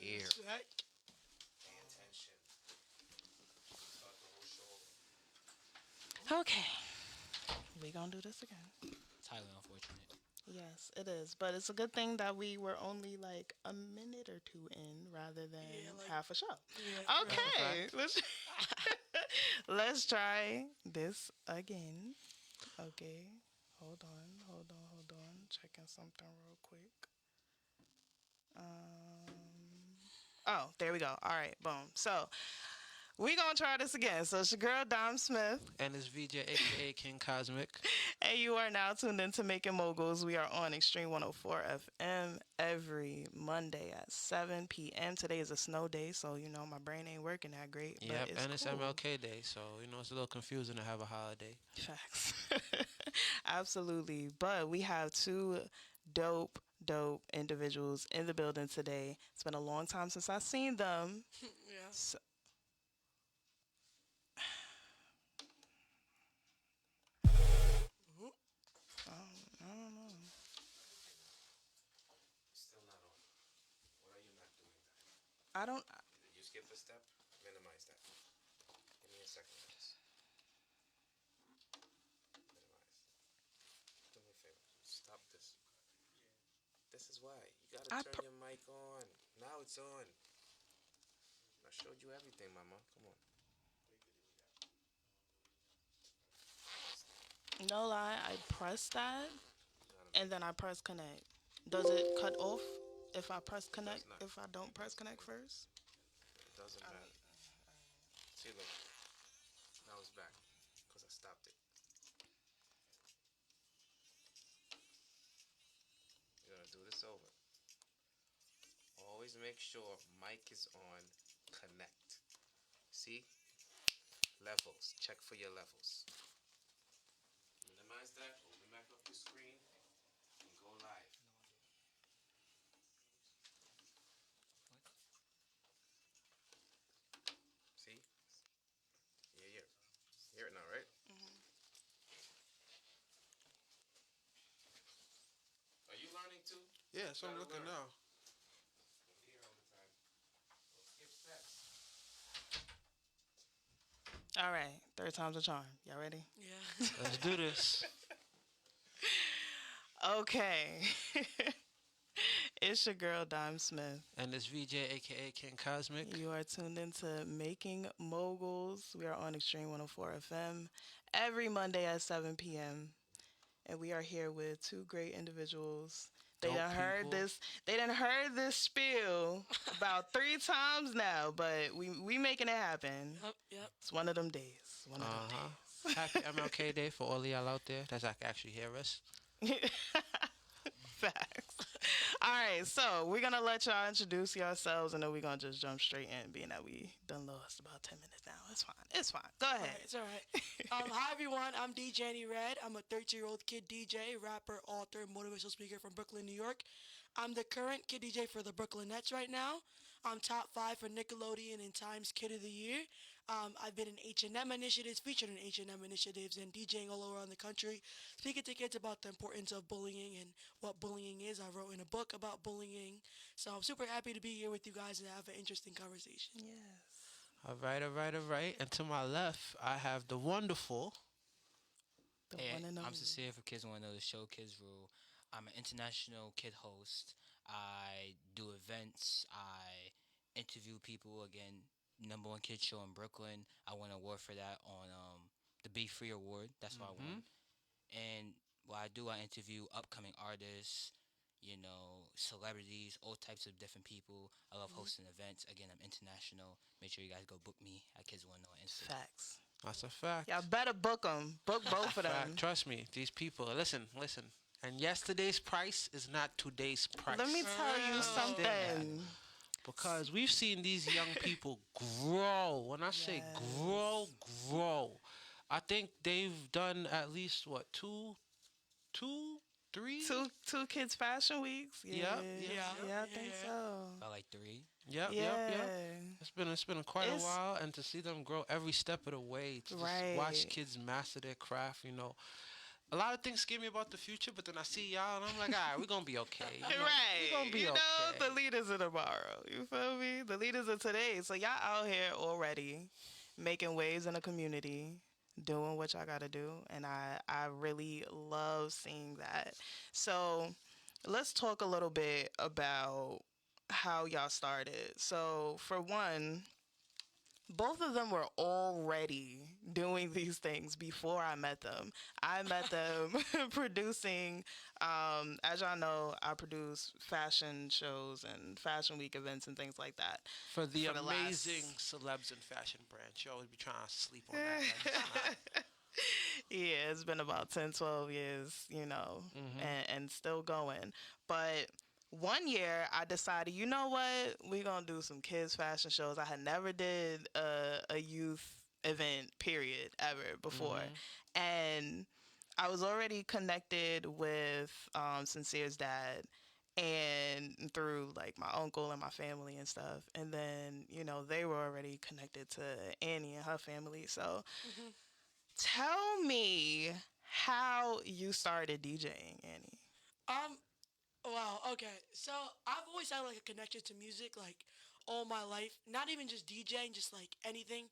Ear. Right. Pay attention. Start the whole show. Okay, we gonna do this again. It's highly unfortunate. Yes, it is. But it's a good thing that we were only like a minute or two in rather than Like half a show. yeah, That's a Okay, fact. let's try this again. Okay, hold on. Checking something real quick. Oh, there we go. All right, boom. So we gonna try this again. So it's your girl Dom Smith, And it's VJ, aka King Cosmic. and you are now tuned into Making Moguls. We are on Extreme 104 FM every Monday at 7 p.m. Today is a snow day, so you know my brain ain't working that great. But Yep, it's and it's cool. MLK Day, so it's a little confusing to have a holiday. Facts. Absolutely. But we have two dope individuals in the building today. It's been a long time since I've seen them. yeah. So, I don't know. Still not on. What are you not doing, guys? I don't. Did you skip a step? Minimize that. Give me a second, guys. Minimize. Do me a favor. Stop this. This is why. You gotta I turn your mic on. Now it's on. I showed you everything, mama. Come on. No lie, I press that and then I press connect. Does it cut off if I press connect? not. If I don't press connect first? It doesn't matter. See, look. Now it's back. Because I stopped it. You're gonna do this over. Always make sure mic is on. Connect. See? Levels. Check for your levels. Minimize that. Open back up your screen. And go live. See? Yeah. Hear it now, right? Are you learning too? Yeah, so I'm Gotta looking learn. now. Don't be here all the time. Don't skip steps. All right, third time's a charm. Y'all ready? Yeah. Let's do this. Okay. It's your girl Dime Smith. And it's VJ, aka King Cosmic. You are tuned into Making Moguls. We are on Extreme 104 FM every Monday at 7 p.m. And we are here with two great individuals. They Dope done heard people. this. They done heard this spiel about 3 times now, but we making it happen. Yep. It's one of them days. One of them Happy MLK Day for all of y'all out there that actually hear us. days. Facts. All right, so we're gonna let y'all introduce yourselves, and then we're gonna just jump straight in, being that we done lost about 10 minutes now. It's fine. It's fine. Go ahead. It's all right. Hi, everyone. I'm DJ Annie Red. I'm a 13-year-old kid DJ, rapper, author, motivational speaker from Brooklyn, New York. I'm the current kid DJ for the Brooklyn Nets right now. I'm top 5 for Nickelodeon and Times Kid of the Year. I've been in H&M initiatives, featured in H&M initiatives, and DJing all around the country, speaking to kids about the importance of bullying and what bullying is. I wrote in a book about bullying. So I'm super happy to be here with you guys and have an interesting conversation. Yes. All right. And to my left, I have the wonderful. The Hey, one and I'm only. sincere for kids who want to know the show Kids Rule. I'm an international kid host. I do events. I interview people. Again, number one kid show in Brooklyn. I won an award for that on the Be Free Award. That's what I won. And what I do, I interview upcoming artists, celebrities, all types of different people. I love hosting events. Again, I'm international. Make sure you guys go book me at Kids Wanna Know on Instagram. Facts. That's a fact. Y'all better book them. Book both of them. Fact. Trust me, these people. Listen. And yesterday's price is not today's price. Let me tell you something. Because we've seen these young people grow. When I say Yes. grow. I think they've done at least two, three. Two kids fashion weeks. Yeah. Yeah, I think so. About like 3. Yep. It's been quite a while, and to see them grow every step of the way, to just Right. watch kids master their craft, a lot of things scare me about the future, but then I see y'all and I'm like, all right, we're gonna be okay. You know? Right. We're gonna be you okay. know, the leaders of tomorrow. You feel me? The leaders of today. So y'all out here already making waves in the community, doing what y'all gotta do. And I really love seeing that. So let's talk a little bit about how y'all started. So for one, both of them were already doing these things before I met them. I met them producing, as y'all know, I produce fashion shows and fashion week events and things like that. For the For the amazing last- celebs and fashion branch, you always be trying to sleep on that. Like, it's not- Yeah, it's been about 10, 12 years, you know, and still going. But one year I decided, you know what, we're going to do some kids fashion shows. I had never did a youth event, period, ever before. And I was already connected with Sincere's dad and through like my uncle and my family and stuff. And then, you know, they were already connected to Annie and her family. So tell me how you started DJing, Annie. Um, wow, okay. So I've always had like a connection to music, like all my life. Not even just DJing, just like anything.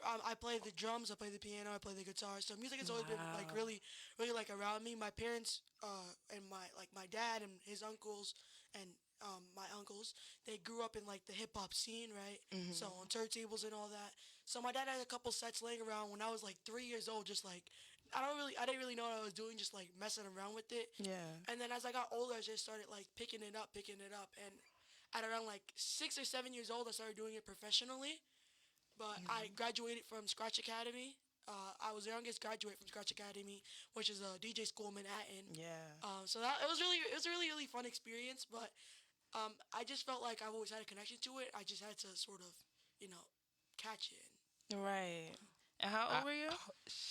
I play the drums, I play the piano, I play the guitar. So music has always been like Wow. really, really like around me. My parents, and my dad and his uncles, and my uncles, they grew up in like the hip hop scene, right? So on turntables and all that. So my dad had a couple sets laying around when I was like 3 years old, just like I didn't really know what I was doing, just like messing around with it. Yeah. And then as I got older, I just started like picking it up, and at around like 6 or 7 years old, I started doing it professionally. But I graduated from Scratch Academy. I was the youngest graduate from Scratch Academy, which is a DJ school in Manhattan. Yeah. So that it was a really fun experience. But I just felt like I've always had a connection to it. I just had to sort of, you know, catch it. Right. And how I- old were you?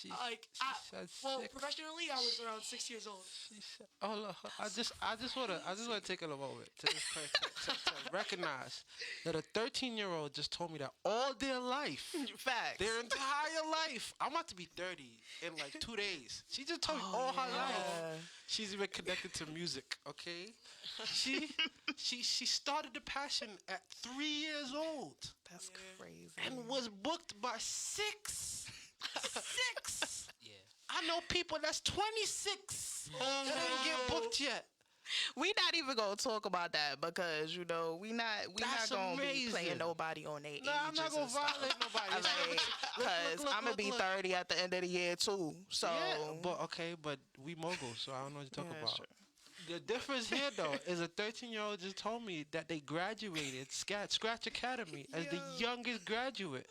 Like, she said well, six. professionally, I was around 6 years old. She said, "Oh, look, I just wanna take a moment to this person to recognize that a 13-year-old just told me that all their life, Facts. their entire life. I'm about to be 30 in like 2 days. She just told me all her life. She's even connected to music. Okay, she she started the passion at 3 years old That's crazy. and was booked by six. Six. Yeah. I know people that's 26 that didn't get booked yet. We not even gonna talk about that because you know we That's not gonna be amazing. playing nobody on their Nah, I'm not ages gonna and stuff. violate nobody. Like, cause I'm gonna be 30 at the end of the year too. So Yeah, but okay, but we moguls, so I don't know what you're talking Yeah, about. sure. The difference here, though, is a 13-year-old just told me that they graduated Scratch Academy as the youngest graduate.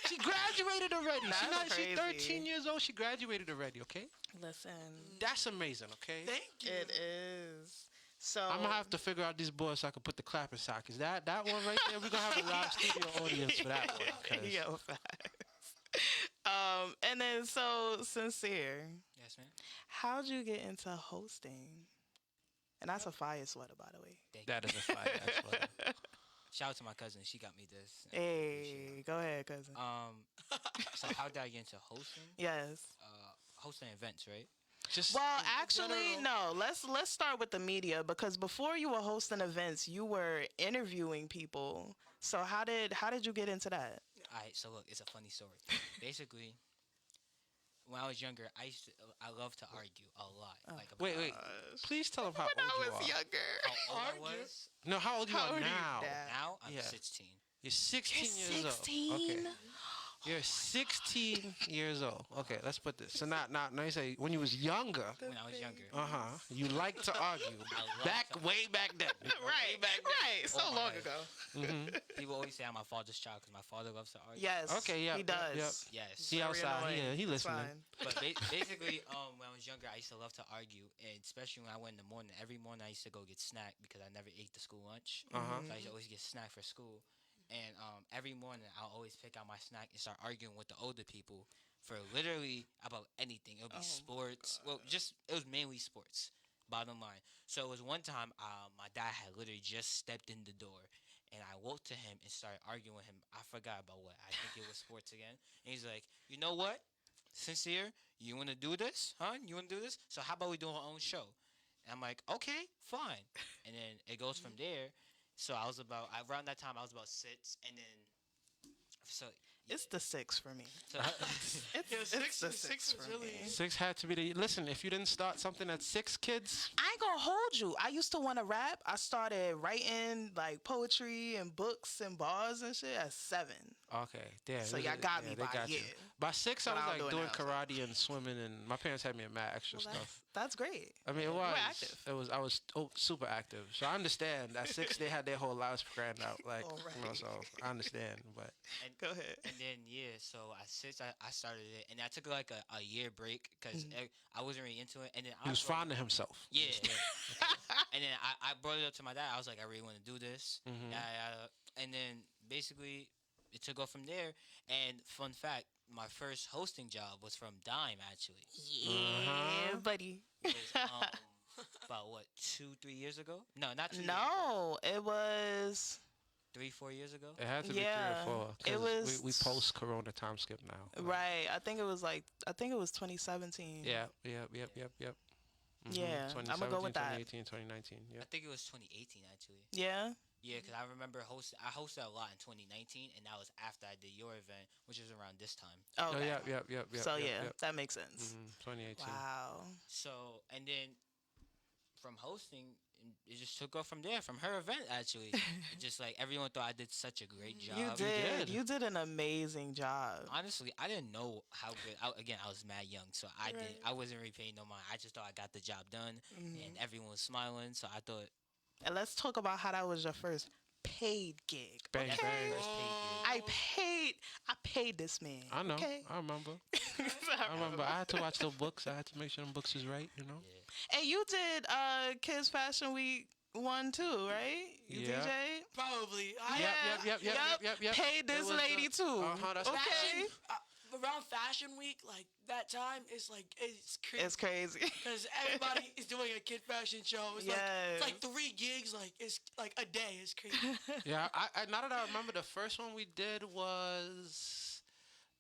She graduated already. That's She's crazy. 13 years old. She graduated already. Okay, listen, that's amazing. Okay, Thank you. it is. So I'm gonna have to figure out these boards so I can put the clapping sockets. That one right there, we're gonna have a live studio audience for that one. 'Cause Yo, facts. And then so Sincere, Yes, man. how'd you get into hosting? And that's a fire sweater, by the way. That is a fire. Actually. Shout out to my cousin. She got me this. I appreciate Hey, go ahead, cousin. it. So how did I get into hosting? Yes. Hosting events, right? just Well, actually, general. no. Let's start with the media because before you were hosting events, you were interviewing people. So how did you get into that? All right. So look, it's a funny story. Basically, when I was younger, I loved to argue a lot. Like about wait. Please tell them how When old I you was are. younger. how old I Argue? was. No, how old you How are old are you now? now? Now I'm Yeah. 16. You're 16 You're years 16? old. Okay. You're 16 years old. Okay, let's put this. So now you say when you was younger. When I was younger. You like to argue. love Back to- way back then. Right, right. So Oh, long my. ago. People always say I'm my father's child because my father loves to argue. Yes. Okay, yeah, He yeah, does. yeah. Yes. He Very outside. annoying. He It's listening. fine. But basically, when I was younger, I used to love to argue, and especially when I went in the morning. Every morning, I used to go get snack because I never ate the school lunch. Uh-huh. So I used to always get snack for school, and every morning I'll always pick out my snack and start arguing with the older people for literally about anything. It would be sports. Well, it was mainly sports. Bottom line. So it was one time, my dad had literally just stepped in the door. And I walked to him and started arguing with him. I forgot about what. I think it was sports again. And he's like, you know what? Sincere, you want to do this? Huh? You want to do this? So how about we do our own show? And I'm like, okay, fine. And then it goes from there. So around that time, I was about 6. And then, so, It's the 6 for me. so It's the 6 for really. me. 6 had to be the. Listen, if you didn't start something at 6, kids. I ain't gonna hold you. I used to want to rap. I started writing like poetry and books and bars and shit at 7. Okay, there. So y'all got me they by got you. year. By 6, I But was I don't like do it doing now, so. karate and swimming, and my parents had me in mad extra Well, stuff. that's great. I mean, it You was. were active. It was. I was super active. So I understand. At 6, they had their whole lives planned out. Like, so I understand. But Go ahead. And then so at 6 I started it, and I took like a year break because I wasn't really into it. And then he was fond of himself. Yeah. And then I brought it up to my dad. I was like, I really want to do this. And then basically it took off from there. And fun fact, my first hosting job was from Dime actually. Yeah, buddy. It was, about what 2-3 years ago? No, not 2 years ago. No, it was 3-4 years ago. It had to be Yeah, 3 or 4. it 'Cause was- we post Corona time skip now. right. I think it was 2017. Yeah. Yep. Yeah, I'ma go with that. 2018, 2019. I Yeah. think it was 2018 actually. Yeah. Yeah, because I remember I hosted a lot in 2019, and that was after I did your event, which was around this time. Okay. Oh, yep. So yeah, that makes sense. 2018. Wow. So, and then from hosting, it just took off from there, from her event, actually. It just like everyone thought I did such a great job. You did. You did an amazing job. Honestly, I didn't know how good. I was mad young, so I wasn't really paying no mind. I just thought I got the job done, and everyone was smiling. So I thought And let's talk about how that was your first paid gig. Bang, okay? bang. first paid gig. I paid this man. I know. Okay? I remember. I remember. I had to watch the books. I had to make sure the books is right. And you did Kids Fashion Week 1 too, right? You Yeah. DJ? Probably. Yep. Paid this It was lady the- too. that's okay. Fashion, around Fashion Week, like that time, it's crazy. It's crazy. Because everybody is doing a kid fashion show. It's like 3 gigs, like it's like a day. It's crazy. Yeah. I now that I remember, the first one we did was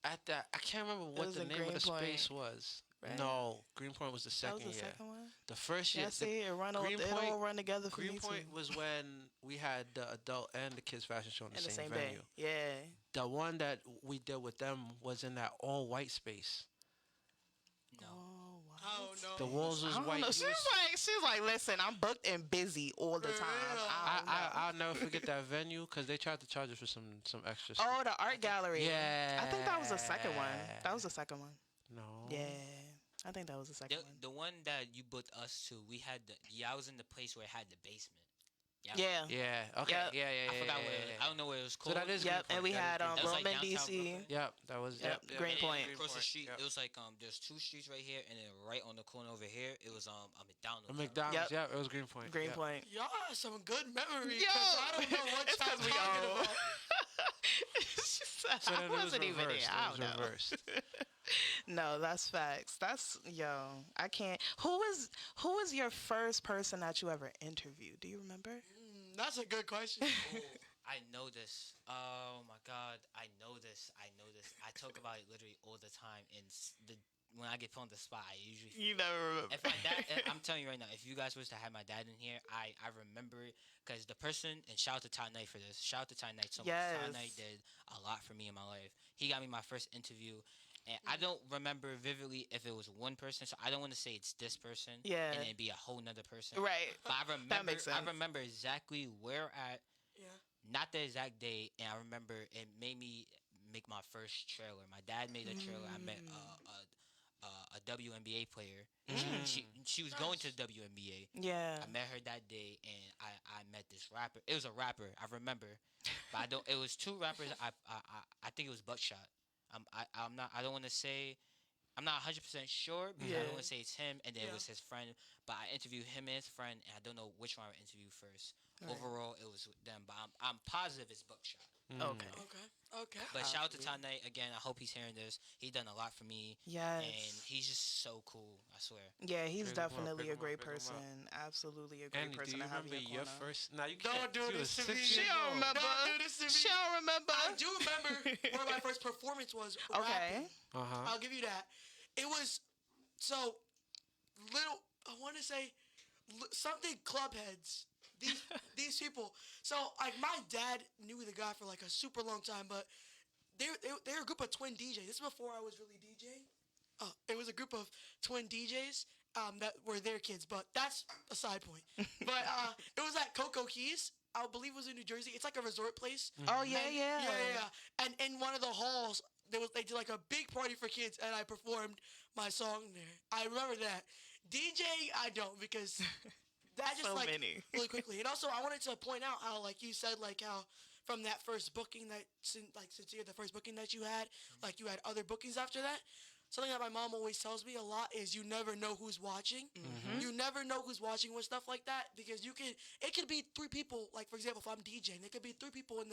at that. I can't remember what was the in name of the Greenpoint, space was. right? No, Greenpoint was the That second was the year. second one? The first year. Yeah, see, it all run together for me too. Greenpoint was when we had the adult and the kids fashion show in In the same venue. day. Yeah. The one that we did with them was in that all white space. No. Oh, wow. Oh no. The walls was I don't white. know. It She's was- like, listen, I'm booked and busy all the time. I don't know. I'll never forget that venue because they tried to charge us for some extra. Oh, the art gallery. Yeah. I think that was the second one. That was the second one. No. Yeah. I think that was the second one. The one that you booked us to, we had I was in the place where it had the basement. Yeah. Yeah. Okay. Yep. Yeah. I forgot what yeah. I don't know what it was So called. that is Yep, and Greenpoint. we That had is Greenpoint. That was like Roman downtown DC. Brooklyn. Yep. That was. Yep, Yep. Greenpoint. Across the street, Yep. it was like there's 2 streets right here, and then right on the corner over here, it was a McDonald's. A McDonald's. Yep. Yeah. It was Greenpoint. Greenpoint. Y'all have some good memory. Yo, 'Cause I don't know what it's y'all 'cause we talking all- about. She said, So then I it was wasn't even there. reversed. I It was don't know. reversed. No, that's facts. I can't. Who was your first person that you ever interviewed? Do you remember? That's a good question. I know this. Oh my God, I know this. I talk about it literally all the time, and when I get put on the spot, I usually. You never remember. If my dad, I'm telling you right now, if you guys was to have my dad in here, I remember it because the person, and shout out to Ty Knight for this. Shout out to Ty Knight so much. Ty Yes. Knight did a lot for me in my life. He got me my first interview, and I don't remember vividly if it was one person, so I don't want to say it's this person. Yeah. And then be a whole nother person. Right. But I remember. makes I sense. remember exactly where at. Yeah. Not the exact day, and I remember it made me make my first trailer. My dad made a trailer. I met a WNBA player. She was going to the WNBA. Yeah. I met her that day, and I met this rapper. It was a rapper. I remember, but I don't. It was 2 rappers. I think it was Buckshot. I'm not. I don't want to say. I'm not 100% sure because I Yeah. don't want to say it's him, and then it Yeah. was his friend. but I interviewed him and his friend, and I don't know which one I interviewed first. Right. Overall, it was with them, but I'm positive it's Buckshot. Okay. Okay. But shout out to Tane again. I hope he's hearing this. He done a lot for me, Yes. and he's just so cool. I swear. Yeah, he's Big 'em up, definitely big a 'em up, great big 'em up. person. Absolutely a great Andy, do person you to have remember in your corner. first? Now you Don't can't. do You this was to me. 6 She years don't old. remember. Don't do this to me. She don't remember. I do remember where my first performance was. Okay. Rapping. Uh-huh. I'll give you that. It was so little. I want to say something club heads. These people. So like my dad knew the guy for like a super long time, but they're a group of twin DJs. This is before I was really DJing. It was a group of twin DJs that were their kids, but that's a side point. But it was at Cocoa Keys. I believe it was in New Jersey. It's like a resort place. Oh yeah, And- yeah. yeah. And in one of the halls, they did like a big party for kids, and I performed my song there. I remember that. DJ, I don't because that just So like many. really quickly. And also, I wanted to point out how like you said like how from that first booking that since you're the first booking that you had, like you had other bookings after that. Something that my mom always tells me a lot is you never know who's watching. You never know who's watching with stuff like that because it could be three people. Like for example, if I'm DJing, there could be three people in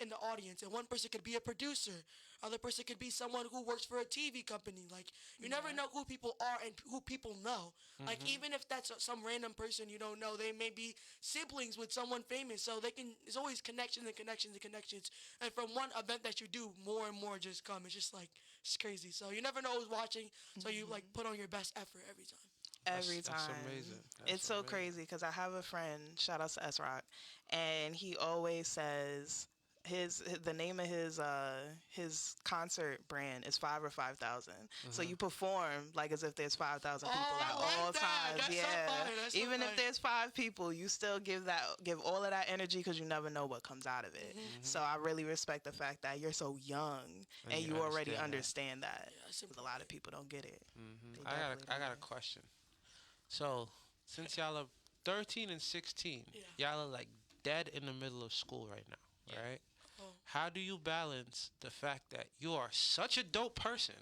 the audience, and one person could be a producer, other person could be someone who works for a TV company. Like you never know who people are and who people know. Like even if that's some random person you don't know, they may be siblings with someone famous, so they can. There's always connections and connections and connections, and from one event that you do, more and more just come. It's just like it's crazy. So you never know who's watching, so you like put on your best effort every time. Every That's time. amazing. It's so crazy because I have a friend, shout out to S Rock, and he always says the name of his concert brand is 5 or 5,000. So you perform like as if there's 5,000 people Oh, at I like all that. times. That's so yeah. fire. That's so Even fire. if there's 5 people, you still give all of that energy because you never know what comes out of it. So I really respect the fact that you're so young and you you already understand understand that. Yeah, it's 'Cause a lot of people don't get it. They I got definitely I don't got get a question. So since y'all are 13 and 16, Yeah. y'all are like dead in the middle of school right now, Yeah. right? Oh. How do you balance the fact that you are such a dope person,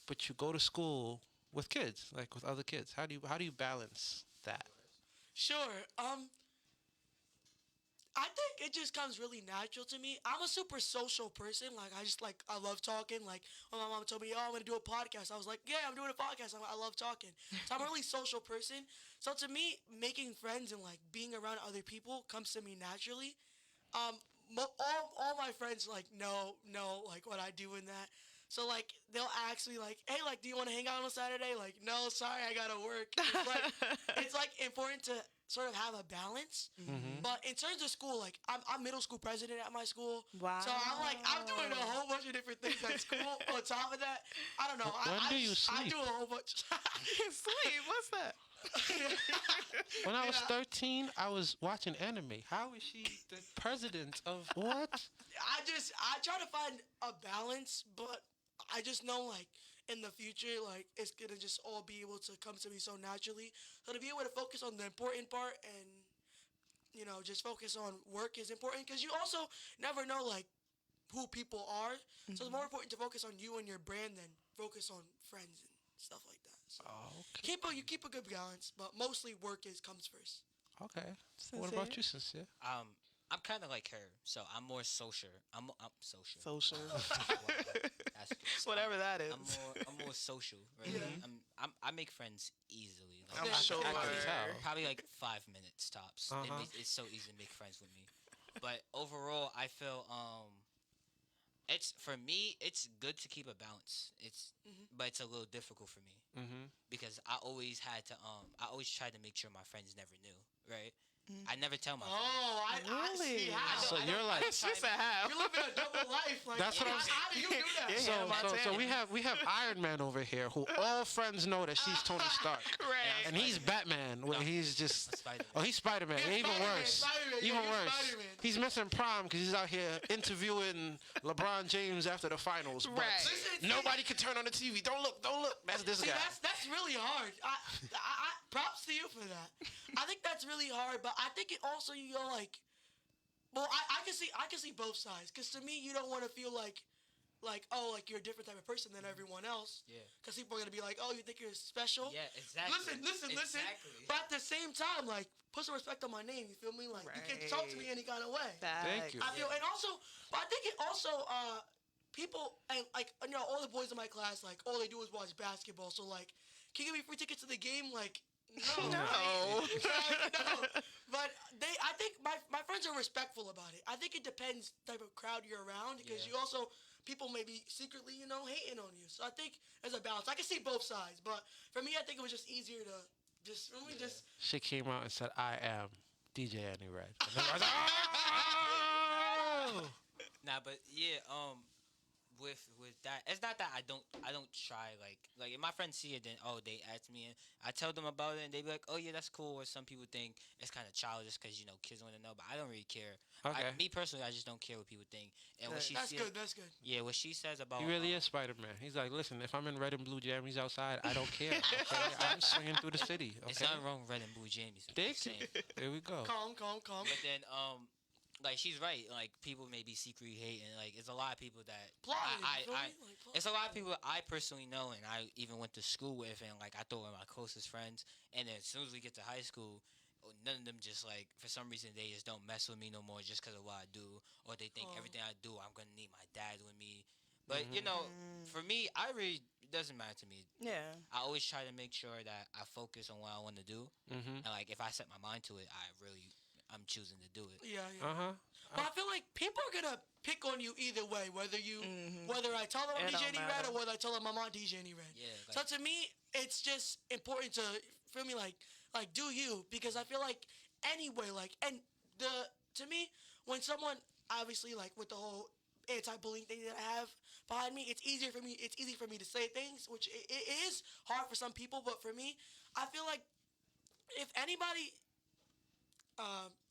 but you go to school with kids, like with other kids? How do you balance that? Sure. I think it just comes really natural to me. I'm a super social person. Like I love talking. Like when my mom told me, "Oh, I'm gonna do a podcast," I was like, "Yeah, I'm doing a podcast. I love talking." So I'm a really social person. So to me, making friends and like being around other people comes to me naturally. All my friends like know like what I do in that. So like they'll ask me like, "Hey, like, do you want to hang out on Saturday?" Like, "No, sorry, I gotta work." It's like important to sort of have a balance. But in terms of school, like I'm middle school president at my school. Wow. So I'm doing a whole bunch of different things at school. On top of that, I don't know. When do you I sleep? do a whole bunch. Sleep, what's that? When I was Yeah. 13, I was watching anime. How is she the president of what? I try to find a balance, but I just know like in the future like it's gonna just all be able to come to me so naturally. So to be able to focus on the important part and just focus on work is important because you also never know like who people are. So it's more important to focus on you and your brand than focus on friends and stuff like that. So Oh, okay. you keep a good balance, but mostly work comes first. Okay. What about you, Sincere? I'm kind of like her, so I'm more social. I'm social. Social. That's good. So Whatever that is. I'm more social. Right? I make friends easily. Like, I'm Yeah. sure. I can tell. Probably like 5 minutes tops. It's so easy to make friends with me. But overall, I feel it's for me. It's good to keep a balance. But it's a little difficult for me because I always had to. I always tried to make sure my friends never knew. Right. I never tell my friends. Oh, I Really? see how. So you're like, She said how. You're living a double life. Like, That's what I'm saying. How do you do that? Yeah. so Montana. we have Iron Man over here who all friends know that she's Tony Stark. Right. And he's Batman, where he's just. Spider-Man. Oh, he's Spider-Man. Yeah, Even Spider-Man, worse. Spider-Man, Even yeah, worse. Spider-Man. He's missing prom because he's out here interviewing LeBron James after the finals. But Right. Listen, nobody can turn on the TV. Don't look. That's this See, guy. that's really hard. I props to you for that. I think that's really hard, but I think it also you go like, well, I can see both sides because to me you don't want to feel like like, oh, like you're a different type of person than everyone else. Yeah. Because people are gonna be like, oh, you think you're special? Yeah, exactly. Listen. Exactly. But at the same time, like, put some respect on my name. You feel me? Like, you can talk to me any kind of way. Thank you. I feel, and also, but I think it also, people, and like, all the boys in my class, like, all they do is watch basketball. So, like, can you give me free tickets to the game? Like, no. No. No. But I think my friends are respectful about it. I think it depends type of crowd you're around because Yeah. you also, people may be secretly, hating on you. So I think there's a balance. I can see both sides, but for me, I think it was just easier to just She came out and said, "I am DJ Annie Red." And then I was like, "Oh!" Nah, but yeah, with that, it's not that I don't try like if my friends see it, then they ask me and I tell them about it and they be like, oh yeah, that's cool. Or some people think it's kind of childish because kids want to know, but I don't really care. Okay. Me personally, I just don't care what people think. And what she that's said, good. That's good. yeah, what she says about He really is Spider-Man. He's like, listen, if I'm in red and blue jammies outside, I don't care. Okay? I'm swinging through the city. It's Okay. nothing wrong with red and blue jammies. Thank you. There we go. Calm. But then like she's right. Like people may be secretly hating. Like it's a lot of people that Plotting, I, you feel I, me? Like, plotting. it's a lot of people I personally know, and I even went to school with, and like I thought were my closest friends. And then as soon as we get to high school, none of them just like for some reason they just don't mess with me no more just because of what I do, or they think everything I do I'm gonna need my dad with me. But for me, I really it doesn't matter to me. Yeah. I always try to make sure that I focus on what I want to do, Mm-hmm. and like if I set my mind to it, I'm choosing to do it. Yeah. Uh-huh. But I feel like people are gonna pick on you either way, whether I tell them I'm It DJ don't Red matter. or whether I tell them I'm not DJ Red. Yeah. So to me, it's just important to feel me like do you, because I feel like anyway, like, and to me, when someone obviously like with the whole anti-bullying thing that I have behind me, it's easy for me to say things, which it is hard for some people, but for me, I feel like if anybody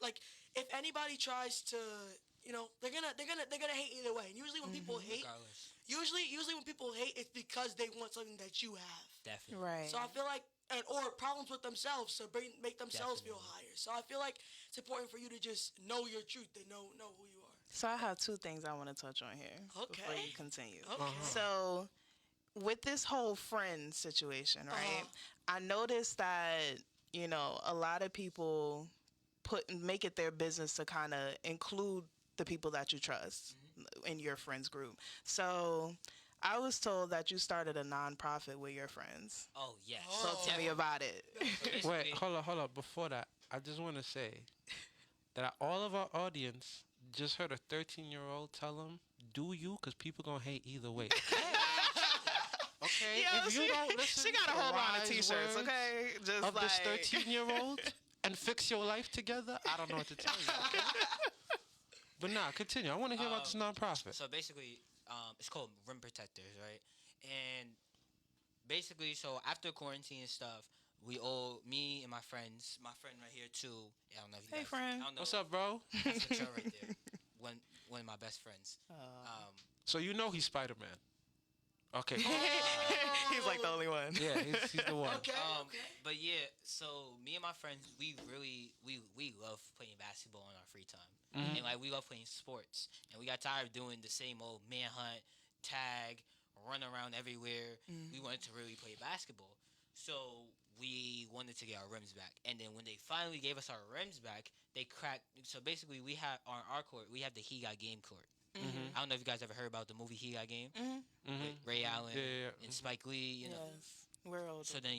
like if anybody tries to, they're gonna hate either way. And usually when people hate, Regardless, usually when people hate, it's because they want something that you have. definitely. Right. So I feel like, or problems with themselves to make themselves feel Definitely. higher. So I feel like it's important for you to just know your truth and know who you are. So I have two things I want to touch on here before Okay. you continue. Okay. So with this whole friend situation, right? I noticed that, a lot of people make it their business to kind of include the people that you trust in your friends group. So I was told that you started a nonprofit with your friends. Oh yes. Talk to me about it. So Wait, basically- hold up. Before that, I just want to say that all of our audience just heard a 13-year-old tell them, do you? Because people going to hate either way. Okay? Yo, If you don't listen she got to a the whole line of wise t-shirts, words okay? Just of like this 13-year-old and fix your life together, I don't know what to tell you. Okay? But nah, continue. I want to hear about this nonprofit. So basically, it's called Rim Protectors, right? And basically, so after quarantine and stuff, me and my friend right here too. I don't know if you Hey, guys, friend. I don't know. What's up, bro? That's the show right there. One of my best friends. So you know he's Spider-Man. Okay. he's like the only one. Yeah, he's the one. Okay. But yeah, so me and my friends, we love playing basketball in our free time, and like we love playing sports, and we got tired of doing the same old manhunt, tag, run around everywhere. We wanted to really play basketball, so we wanted to get our rims back. And then when they finally gave us our rims back, they cracked. So basically, we have on our court, we have the He Got Game court. I don't know if you guys ever heard about the movie He Got Game with Ray Allen Yeah. and Spike Lee. You know. Yes. We're older. So then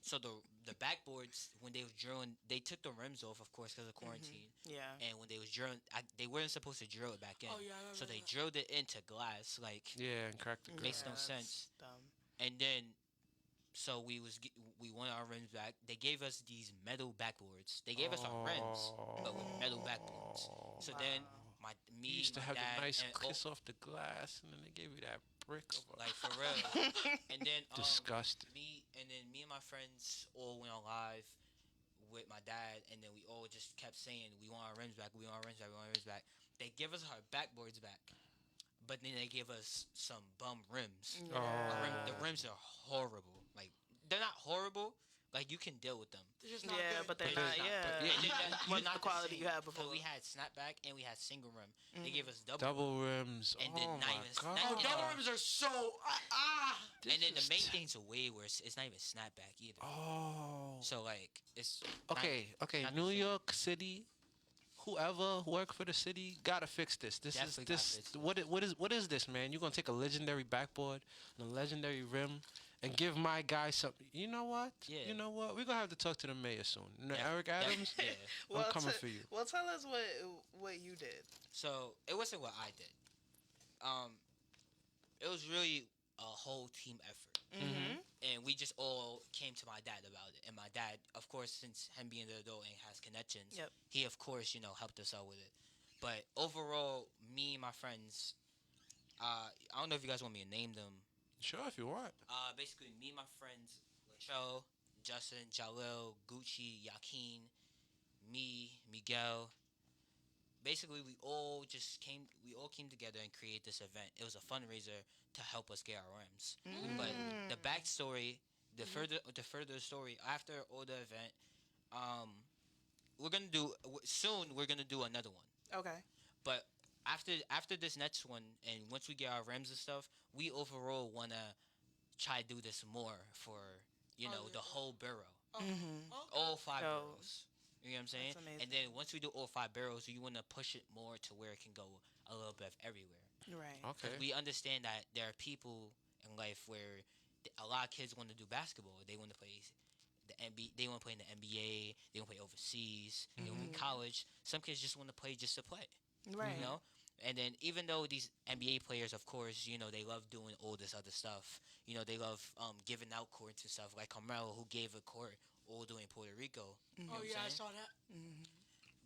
so the backboards when they was drilling, they took the rims off, of course, because of quarantine. Yeah. And when they was drilling, they weren't supposed to drill it back in. Oh, yeah, I remember so they that. drilled it into glass, like Yeah, and crack the makes no that's sense. Dumb. And then, so we wanted our rims back. They gave us these metal backboards. They gave us our rims, but with metal backboards. So then, You me, used to my have dad, the nice and, kiss off the glass, and then they gave you that brick of a like for real. And then disgusting. me and my friends all went on live with my dad, and then we all just kept saying, "We want our rims back. We want our rims back. We want our rims back." They give us our backboards back, but then they give us some bum rims. Oh. The rims are horrible. Like they're not horrible, Like you can deal with them. They're just not Yeah, good. but they're But not. it's not- Yeah. but What's not the quality same. you had 'Cause before? we had snapback and we had single rim. They gave us Double rims. And Oh then not my even god. Oh, snap- double rims are so and then the This main is thing's way worse. It's not even snapback either. Oh. So like it's Okay. Okay. not the New same. York City. Whoever work for the city gotta fix this. This Definitely is gotta this. fix it. What is this, man? You're gonna take a legendary backboard and a legendary rim and give my guy something. You know what? Yeah. You know what? We're gonna have to talk to the mayor soon. Eric Def- Adams. yeah. I'm coming for you. Well, tell us what you did. So it wasn't what I did. It was really a whole team effort. Mm-hmm. And we just all came to my dad about it. And my dad, of course, since him being the adult and has connections, Yep. he of course, helped us out with it. But overall, me and my friends, I don't know if you guys want me to name them. Sure, if you want. Basically, me and my friends, Latrell, Justin, Jalil, Gucci, Yakin, me, Miguel. Basically, we all came together and created this event. It was a fundraiser to help us get our rims. But the backstory, the further story after all the event, we're gonna do soon. We're gonna do another one. Okay. But after this next one, and once we get our rims and stuff, we overall wanna try to do this more for the whole borough, Mm-hmm. all five So, boroughs. You know what I'm saying? that's amazing. And then once we do all five boroughs, we want to push it more to where it can go a little bit of everywhere. Right. 'Cause Okay. we understand that there are people in life where a lot of kids want to do basketball. They want to play the NBA. They want to play in the NBA. They want to play overseas. They want to play college. Some kids just want to play just to play. Right. You know. And then even though these NBA players, of course, they love doing all this other stuff. They love giving out courts and stuff. Like Carmelo, who gave a court all the way in Puerto Rico. You know Oh what I'm yeah, I saying? saw that.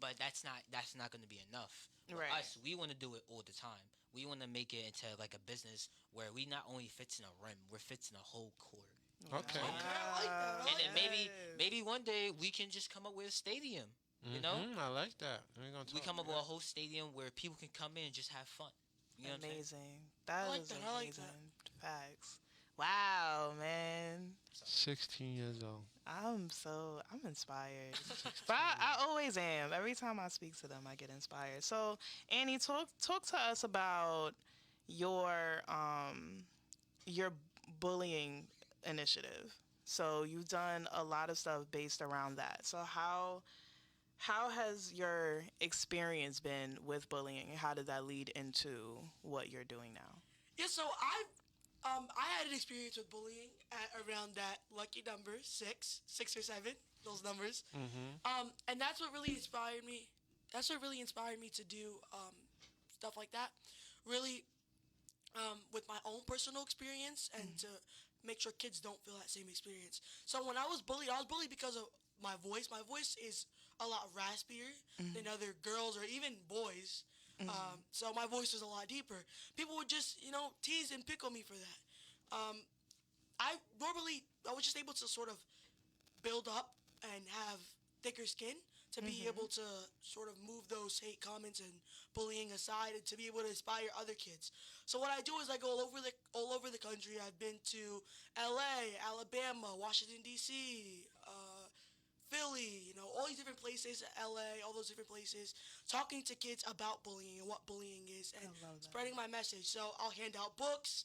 But that's not going to be enough. For Right. us, we want to do it all the time. We want to make it into like a business where we not only fixing a rim, we're fixing a whole court. Okay. Okay, I like that. I And then like maybe one day we can just come up with a stadium. You know, I like that. We're gonna we talk come up with about a whole stadium where people can come in and just have fun. You know what I'm saying? Amazing. That I like is that. I like amazing. Facts. Wow, man. 16 years old. I'm inspired. But I always am. Every time I speak to them, I get inspired. So, Annie, talk to us about your bullying initiative. So you've done a lot of stuff based around that. So how has your experience been with bullying, and how did that lead into what you're doing now? Yeah, so I had an experience with bullying at around that lucky number 6 or 7, those numbers. And that's what really inspired me. That's what really inspired me to do stuff like that. Really, with my own personal experience and to make sure kids don't feel that same experience. So when I was bullied because of my voice. My voice is a lot raspier than other girls or even boys. So my voice was a lot deeper. People would just, tease and pick on me for that. I was just able to sort of build up and have thicker skin to be able to sort of move those hate comments and bullying aside and to be able to inspire other kids. So what I do is I go all over the country. I've been to LA, Alabama, Washington D.C., Philly, all these different places, LA, all those different places, talking to kids about bullying and what bullying is and spreading my message. So I'll hand out books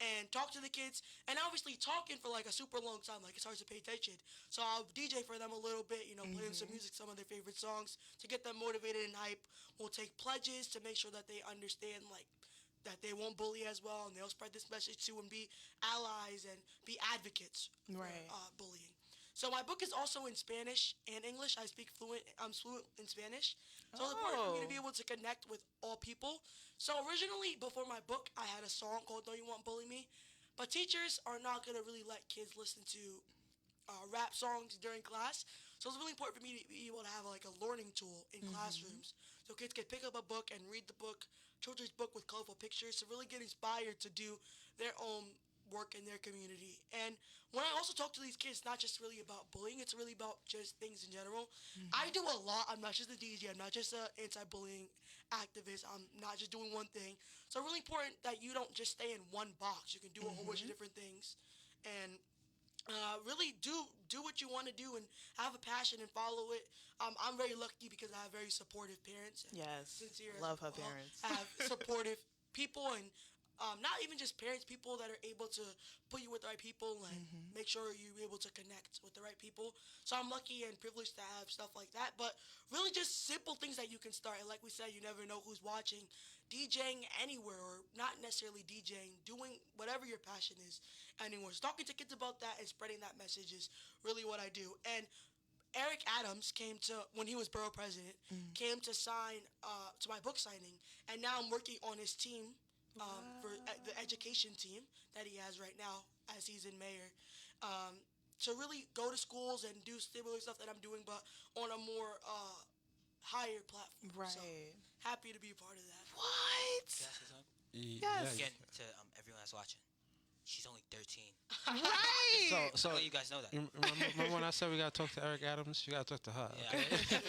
and talk to the kids, and obviously talking for like a super long time, like it's hard to pay attention. So I'll DJ for them a little bit, play them some music, some of their favorite songs to get them motivated and hype. We'll take pledges to make sure that they understand like that they won't bully as well, and they'll spread this message too and be allies and be advocates for bullying. So my book is also in Spanish and English. I'm fluent in Spanish. So it's important for me to be able to connect with all people. So originally, before my book, I had a song called Don't You Want Bully Me? But teachers are not going to really let kids listen to rap songs during class. So it's really important for me to be able to have like a learning tool in classrooms. So kids can pick up a book and read the book, children's book with colorful pictures, to really get inspired to do their own work in their community. And when I also talk to these kids, not just really about bullying, it's really about just things in general. I do a lot. I'm not just a DJ. I'm not just an anti-bullying activist. I'm not just doing one thing. So really important that you don't just stay in one box. You can do a whole bunch of different things. And really do what you want to do and have a passion and follow it. I'm very lucky because I have very supportive parents. And Yes. sincere as Love her well. parents. I have supportive people and not even just parents, people that are able to put you with the right people and make sure you're able to connect with the right people. So I'm lucky and privileged to have stuff like that. But really, just simple things that you can start. And like we said, you never know who's watching. DJing anywhere, or not necessarily DJing, doing whatever your passion is anywhere. So talking to kids about that and spreading that message is really what I do. And Eric Adams came to when he was borough president, came to sign to my book signing, and now I'm working on his team for the education team that he has right now as he's in mayor. Um, to really go to schools and do similar stuff that I'm doing, but on a more higher platform. So Right. happy to be a part of that. What? Can I say something? Yes. Again, to everyone that's watching, she's only 13. Right. So I want you guys know that. remember when I said we gotta talk to Eric Adams? You gotta talk to her. Yeah. Okay?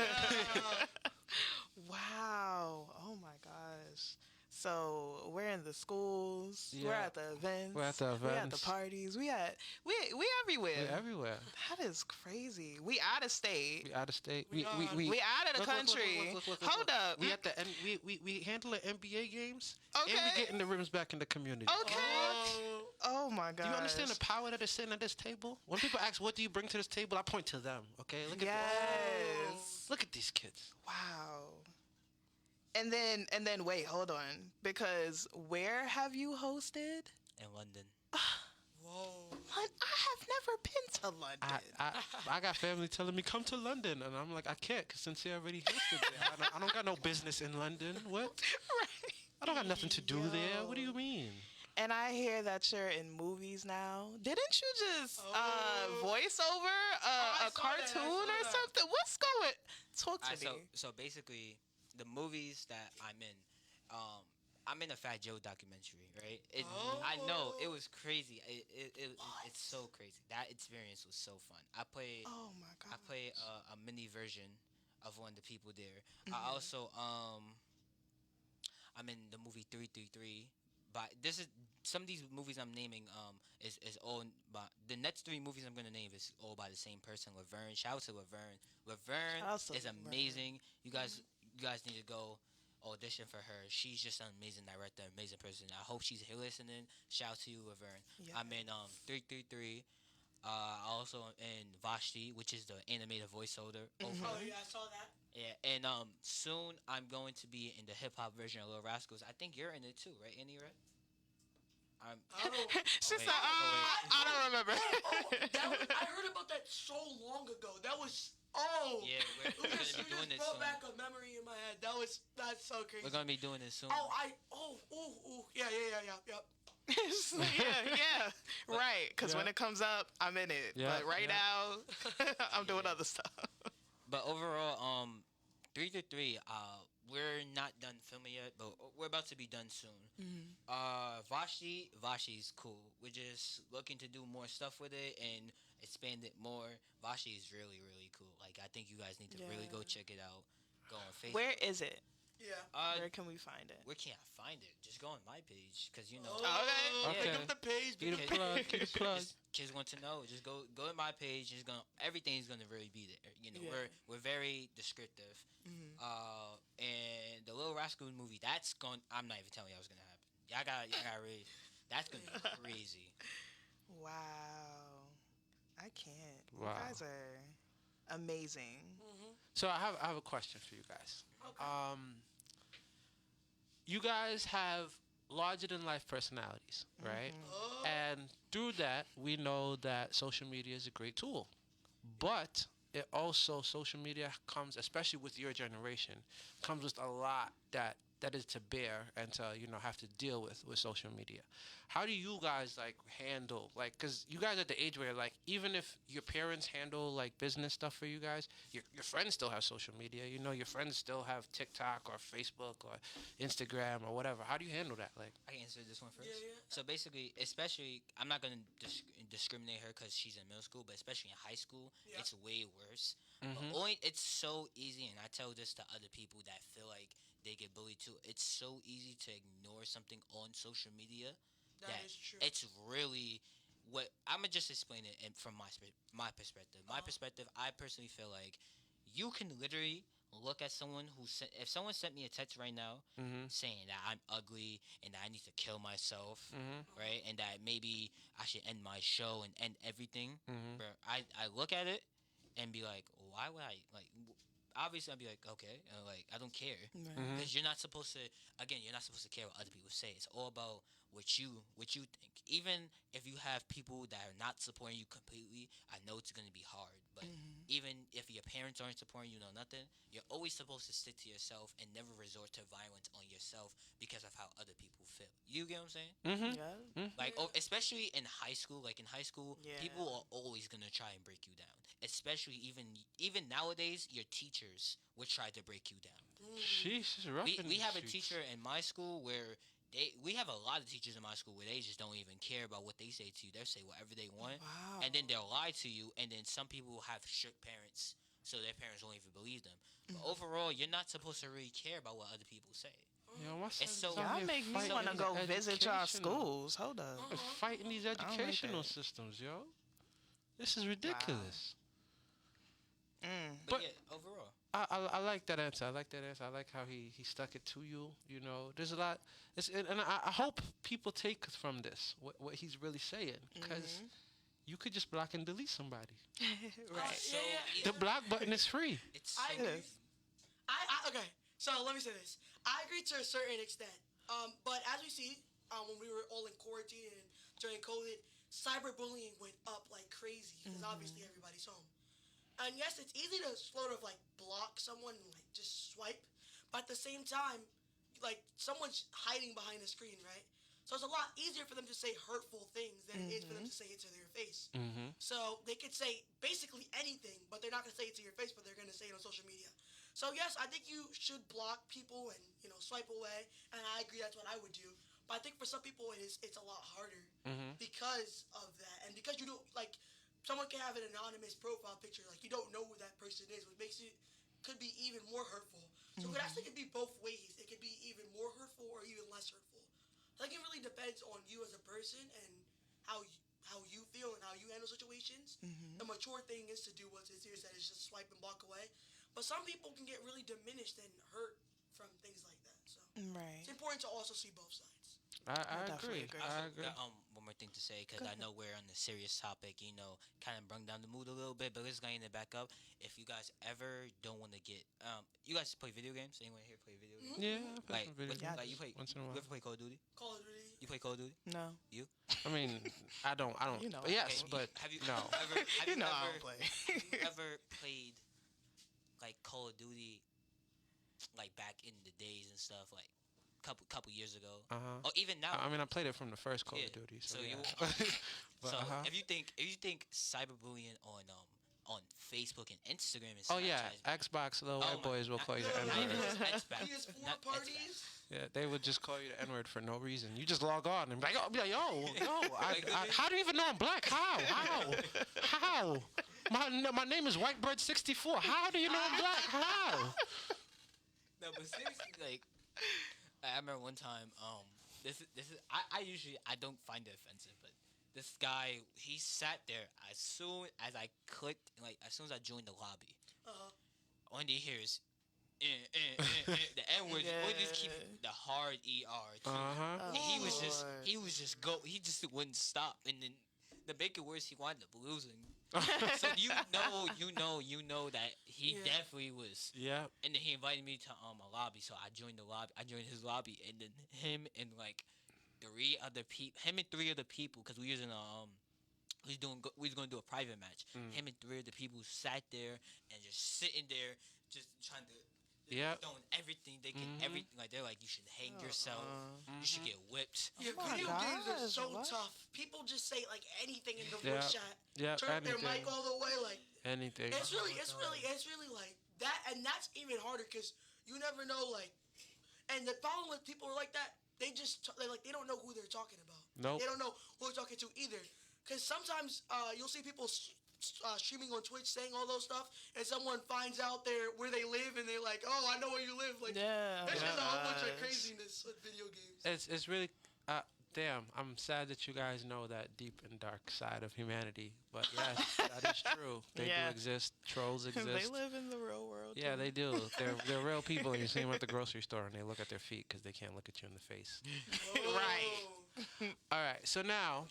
Wow. Oh my gosh. So we're in the schools. We're Yeah. at the events. We're at the We're at the events. parties. We everywhere. We're everywhere. That is crazy. We out of state. We out of state. We are. We out of the country. Hold up. We at the end. We handle the NBA games. Okay. And we getting the rims back in the community. Okay. Oh my god. Do you understand the power that is sitting at this table? When people ask, "What do you bring to this table?" I point to them. Okay, look at Yes. look at these kids. Wow. And then wait, hold on. Because where have you hosted? In London. Whoa. I have never been to London. I got family telling me come to London, and I'm like I can't because since they already hosted there, I don't got no business in London. What? Right. I don't got nothing to do there. What do you mean? And I hear that you're in movies now. Didn't you just voice over I a saw cartoon that, I saw or that. something? What's going? Talk to So me. so basically, the movies that I'm in a Fat Joe documentary, right? I know it was crazy. It's so crazy. That experience was so fun. Oh my I god. play a mini version of one of the people there. I also I'm in the movie 333. But this is some of these movies I'm naming is all but the next three movies I'm gonna name is all by the same person, Laverne. Shout out to Laverne. Laverne Shout out to is Laverne. amazing. You guys need to go audition for her. She's just an amazing director, amazing person. I hope she's here listening. Shout out to you, Laverne. Yeah. I'm in 333. Also in Vashti, which is the animated voiceover. Oh yeah, I saw that. Yeah, and soon I'm going to be in the hip hop version of Little Rascals. I think you're in it too, right, Annie? Right? I'm. I don't. She wait, said, wait. I don't remember. I heard about that so long ago. That was Yeah, we're You gonna just be doing this brought soon. back a memory in my head. That's so crazy. We're gonna be doing this soon. Yeah. Yep. yeah. Right. Because when Yeah. it comes up, I'm in it. Yeah, But right yeah. now, I'm doing other stuff. But overall, 333. We're not done filming yet, but we're about to be done soon. Vashi's cool. We're just looking to do more stuff with it and expand it more. Vashi is really, really cool. Like I think you guys need to really go Yeah. check it out. Go on Facebook. Where is it? Yeah. Where can we find it? Where can't I find it? Just go on my page, cause you know. Okay. Pick Okay. up the page. Get a because- plug. Get a plug. Kids want to know. Just go to my page. Just gonna everything's gonna really be there. You know, Yeah. we're very descriptive. And the Little Rascals movie, that's going. I'm not even telling you what's gonna happen. Y'all got really. That's gonna be crazy. Wow. I can't. Wow. You guys are amazing. So I have a question for you guys. You guys have larger than life personalities, right? And through that, we know that social media is a great tool. But it also social media comes, especially with your generation, comes with a lot that is to bear and to have to deal with social media. How do you guys handle because you guys at the age where even if your parents handle business stuff for you guys, your friends still have social media. Your friends still have TikTok or Facebook or Instagram or whatever. How do you handle that? I can answer this one first. Yeah. So basically, especially, I'm not gonna discriminate her because she's in middle school, but especially in high school, Yeah. it's way worse. But it's so easy, and I tell this to other people that feel like they get bullied too. It's so easy to ignore something on social media. That is true. It's really what I'm gonna just explain it from my perspective. My perspective, I personally feel like you can literally look at someone if someone sent me a text right now saying that I'm ugly and that I need to kill myself, right, and that maybe I should end my show and end everything. Bro, I look at it and be like, why would I like? Obviously, I'd be like, okay, like I don't care because you're not supposed to. Again, you're not supposed to care what other people say. It's all about what you think. Even if you have people that are not supporting you completely, I know it's gonna be hard. But even if your parents aren't supporting you, know nothing, you're always supposed to stick to yourself and never resort to violence on yourself because of how other people feel. You get what I'm saying? Yeah. Like, especially in high school. Like in high school, Yeah. people are always gonna try and break you down. Especially even nowadays, your teachers would try to break you down. Sheesh, it's rough. We have a teacher in my school where we have a lot of teachers in my school where they just don't even care about what they say to you. They'll say whatever they want, Wow. and then they'll lie to you. And then some people have strict parents, so their parents won't even believe them. But overall, you're not supposed to really care about what other people say. Yo, my son's so- out Y'all here make me fighting want to these go visit y'all educational- schools. Hold up. Fighting these like educational that. systems, yo. This is ridiculous. But, But- yeah, overall, I like that answer. I like that answer. I like how he stuck it to you. You know, there's a lot. And I hope people take from this what he's really saying, because you could just block and delete somebody. Right. so yeah. The block button is free. it's I so agree. Okay, so let me say this. I agree to a certain extent. But as we see, when we were all in quarantine and during COVID, cyberbullying went up like crazy because obviously everybody's home. And yes, it's easy to sort of like block someone and like just swipe, but at the same time, like someone's hiding behind a screen, right? So it's a lot easier for them to say hurtful things than it is for them to say it to their face. So they could say basically anything, but they're not going to say it to your face, but they're going to say it on social media. So yes, I think you should block people and swipe away, and I agree that's what I would do. But I think for some people it's a lot harder because of that, and because you don't like. Someone can have an anonymous profile picture, like you don't know who that person is, which makes it could be even more hurtful. So it actually could be both ways. It could be even more hurtful or even less hurtful. I think it really depends on you as a person and how you feel and how you handle situations. The mature thing is to do what it is, that is just swipe and block away. But some people can get really diminished and hurt from things like that. So Right. it's important to also see both sides. I definitely agree. agree. I Also, agree. got, one more thing to say, because I know we're on a serious topic, kind of bring down the mood a little bit, but let's go it back up. If you guys ever don't want to get, you guys play video games? Anyone here play video games? Yeah, I play some video games Like you play, once in a you while. ever play Call of Duty? Call of Duty. You play Call of Duty? No. You? I mean, I don't. You know, But yes, Okay, but have you no. ever, have You know I ever, don't play. have you ever played like Call of Duty, like back in the days and stuff, like couple years ago, or even now? I mean, I played it from the first Call Yeah, of Duty. So, so you- yeah. But, So uh-huh. if you think cyberbullying on Facebook and Instagram and Oh Snapchat yeah, is- Xbox little Oh white my- boys will call you the no, not N even word. just Xbox, PS4 not parties. Yeah, they would just call you the N word for no reason. You just log on and be like, yo, Like, how do you even know I'm black? How? My name is Whitebird64. How do you know I'm black? How? No, but seriously, like I remember one time. This is I usually I don't find it offensive, but this guy he sat there as soon as I clicked, like as soon as I joined the lobby. All he hears the N word. Yeah. Always keep the hard ER. Too. Uh-huh. And he was just Lord. he just wouldn't stop, and then to make it worse, he wound up losing. So you know that he Yeah. definitely was. Yeah. And then he invited me to a lobby, so I joined the lobby. I joined his lobby, and then him and like three other people, because we was in a we was gonna do a private match. Him and three other people sat there and just sitting there, just trying to. Yep. Throwing everything they can, everything like they're like you should hang yourself, you should get whipped. Yeah, Oh my video games are gosh, so what? tough. People just say like anything in the Yeah. voice chat. Yeah, Turn up their anything. mic all the way. Like Anything. it's really like that, and that's even harder because you never know. Like, and the problem with people are like that, they don't know who they're talking about. Nope. They don't know who they're talking to either. Because sometimes you'll see people streaming on Twitch saying all those stuff, and someone finds out where they live, and they're like, "Oh, I know where you live." Like, Yeah. there's just a whole bunch of Gosh. craziness with video games. It's really Damn, I'm sad that you guys know that deep and dark side of humanity. But yes, that is true. They Yeah. do exist. Trolls exist. They live in the real world. Yeah, too. they do. They're real people. And you see them at the grocery store, and they look at their feet because they can't look at you in the face. Right. All right. So now,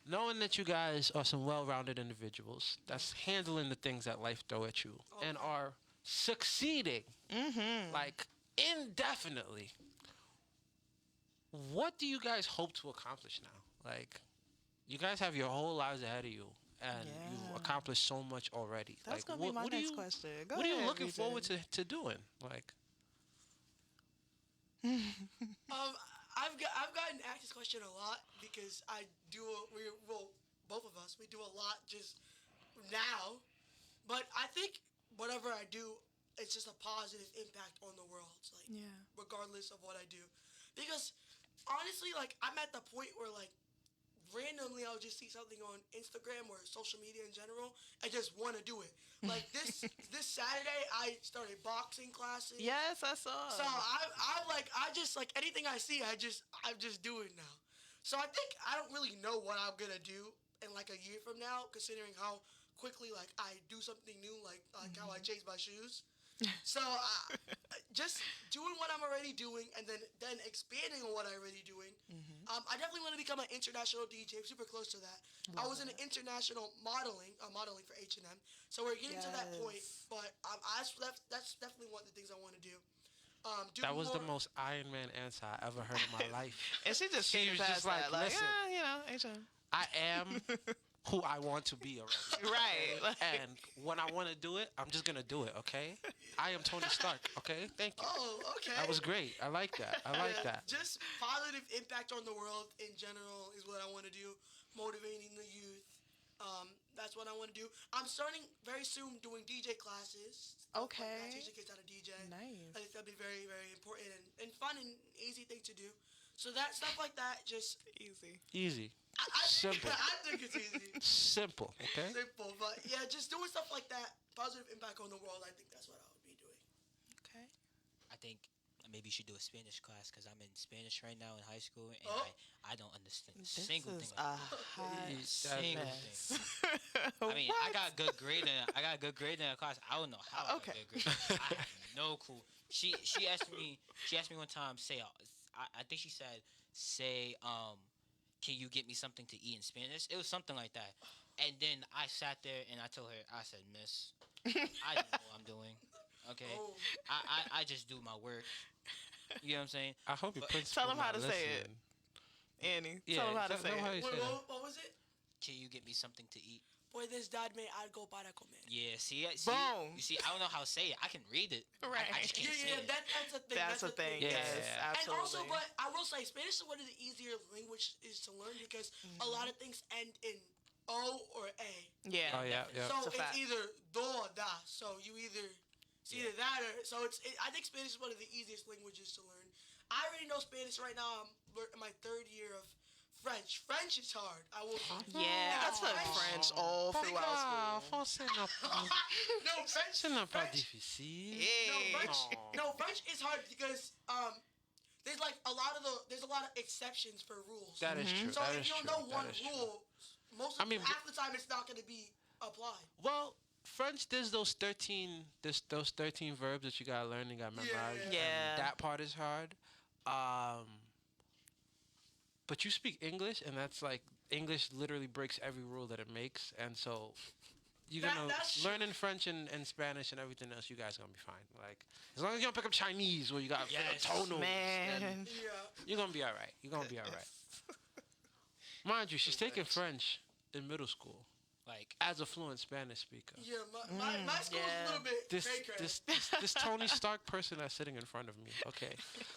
knowing that you guys are some well-rounded individuals that's handling the things that life throw at you and are succeeding like indefinitely, what do you guys hope to accomplish now? Like, you guys have your whole lives ahead of you, and you've Yeah. accomplished so much already. That's like, gonna be my what do next you, question. Go what are you ahead, looking BJ. forward to doing? Like, I've gotten asked this question a lot because both of us we do a lot just now, but I think whatever I do, it's just a positive impact on the world, like Yeah. regardless of what I do, because honestly, like I'm at the point where like randomly I'll just see something on Instagram or social media in general and just want to do it. Like this Saturday I started boxing classes. Yes, I saw. So I just like anything I see I just do it now. So I think I don't really know what I'm gonna do in like a year from now, considering how quickly like I do something new, like how I change my shoes. So just doing what I'm already doing, and then expanding on what I'm already doing. I definitely want to become an international DJ. I'm super close to that. I was in an international modeling for H&M. So we're getting to that point. Yes. But that's definitely one of the things I want to do. Do that was the more- most Iron Man answer I ever heard in my life. And she just She skated was past just like, that, like, listen. yeah, you know, H&M. I am who I want to be already. Right. Like, And when I want to do it, I'm just gonna do it. Okay. I am Tony Stark. Okay. Thank you. Oh, okay. That was great. I like that. I like Yeah, that. Just positive impact on the world in general is what I want to do. Motivating the youth. That's what I want to do. I'm starting very soon doing DJ classes. Okay. Teaching kids how to DJ. Nice. I think that'd be very, very important and fun and easy thing to do. So that stuff like that, just easy. Easy. Simple. Simple. I think it's easy. Simple. Okay. Simple, but yeah, just doing stuff like that, positive impact on the world. I think that's what I would be doing. Okay. I think maybe you should do a Spanish class because I'm in Spanish right now in high school and Oh. I don't understand a This single is thing. a hot Single mess. I mean, I What? got a good grade in that class. I don't know how Okay. I got a good grade. I have no clue. She asked me one time I think she said say can you get me something to eat in Spanish? It was something like that. And then I sat there and I told her, I said, Miss, I don't know what I'm doing. Okay. Oh. I just do my work. You know what I'm saying? I hope your principal Tell 'em how not to say it. listening. Annie, Yeah, tell them how to tell say them how it. you say that. What was it? Can you get me something to eat? Puedes darme algo para comer. Yeah, see, Boom. you see, I don't know how to say it. I can read it. Right. I just can't say it. That's a thing. That's a thing. Yeah. Yes, And absolutely. also, but I will say, Spanish is one of the easier languages to learn because a lot of things end in O or A. yeah. Oh yeah, yeah. So It's a fact. it's either do or da. So you it's either that or so I think Spanish is one of the easiest languages to learn. I already know Spanish right now. I'm in my third year of French. French is hard. I will. Yeah, I took French all throughout school. Français n'a No, French. c'est n'a pas French. difficile. Yeah. French is hard because there's like there's a lot of exceptions for rules. That is true. So That if is you don't true. know That one is true. rule, half the time it's not going to be applied. Well, French, there's those 13 verbs that you gotta learn and gotta memorize. Yeah. Yeah. And that part is hard. But you speak English, and that's like English literally breaks every rule that it makes, and so you're gonna That's true. learning French and Spanish and everything else. You guys gonna be fine. Like as long as you don't pick up Chinese where you got Yes. tonals, then Man. Yeah. you're gonna be all right. You're gonna be all right. Mind you, she's taking French in middle school Like, as a fluent Spanish speaker. Yeah, my school's yeah. a little bit This cray-cray. this Tony Stark person that's sitting in front of me. Okay,